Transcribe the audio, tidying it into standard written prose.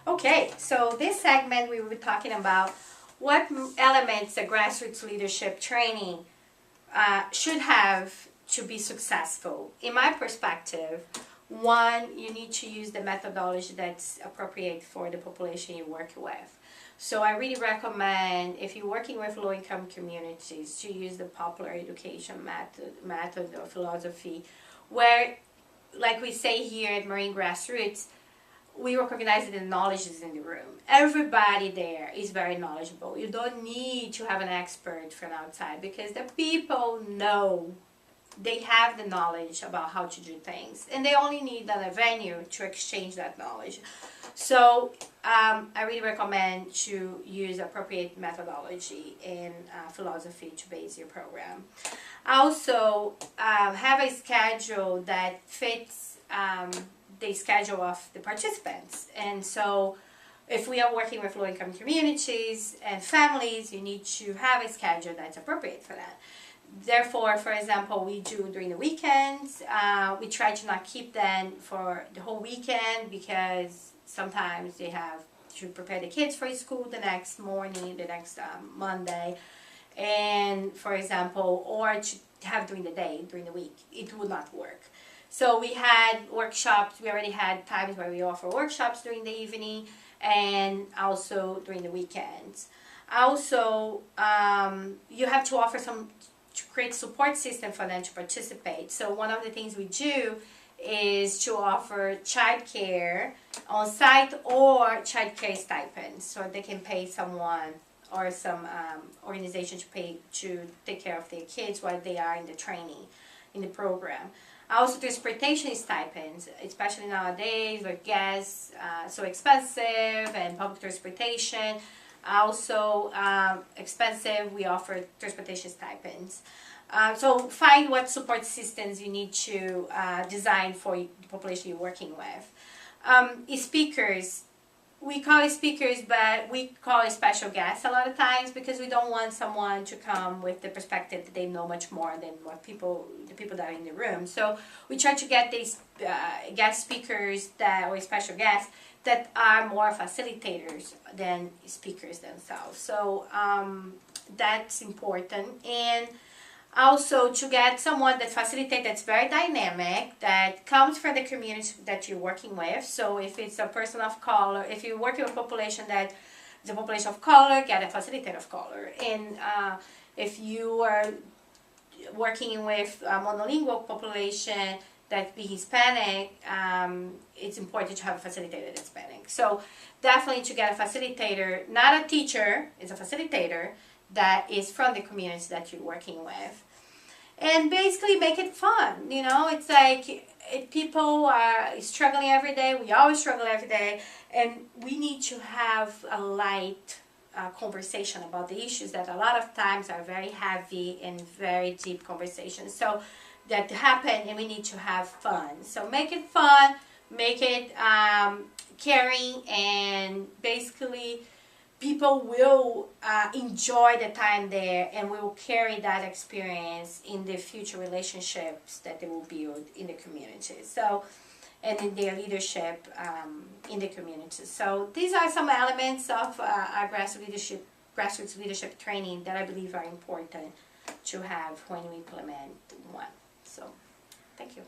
Okay, so this segment we will be talking about what elements a grassroots leadership training should have to be successful. In my perspective, one, you need to use the methodology that's appropriate for the population you work with. So I really recommend, if you're working with low-income communities, to use the popular education method or philosophy, where, like we say here at Marine Grassroots, we recognize that the knowledge is in the room. Everybody there is very knowledgeable. You don't need to have an expert from outside, because the people know, they have the knowledge about how to do things, and they only need a venue to exchange that knowledge. So I really recommend to use appropriate methodology and philosophy to base your program. Also, have a schedule that fits the schedule of the participants. And so if we are working with low-income communities and families, you need to have a schedule that's appropriate for that. Therefore, for example, we do during the weekends. We try to not keep them for the whole weekend, because sometimes they have to prepare the kids for school the next morning, the next Monday, and for example, or to have during the day, during the week. It would not work. So we had workshops. We already had times where we offer workshops during the evening and also during the weekends. Also, you have to offer to create support system for them to participate. So one of the things we do is to offer childcare on site or childcare stipends, so they can pay someone or some organization to take care of their kids while they are in the training, in the program. Also, transportation stipends, especially nowadays where gas so expensive and public transportation also expensive. We offer transportation stipends. So find what support systems you need to design for the population you're working with. Speakers. We call it speakers, but we call it special guests a lot of times, because we don't want someone to come with the perspective that they know much more than what the people that are in the room. So we try to get these guest speakers or special guests that are more facilitators than speakers themselves. So that's important. And also to get someone that facilitates, that's very dynamic, that comes from the community that you're working with. So if it's a person of color, if you're working with a population that is a population of color, get a facilitator of color. And if you are working with a monolingual population that be Hispanic, it's important to have a facilitator that's Hispanic. So definitely to get a facilitator, not a teacher, it's a facilitator that is from the community that you're working with. And basically make it fun. You know, it's like people are struggling every day. We always struggle every day, and we need to have a light conversation about the issues that a lot of times are very heavy and very deep conversations. So that happen, and we need to have fun. So make it fun, make it caring, and basically people will enjoy the time there, and will carry that experience in the future relationships that they will build in the community. So, and in their leadership in the community. So these are some elements of our grassroots leadership training that I believe are important to have when we implement one. So, thank you.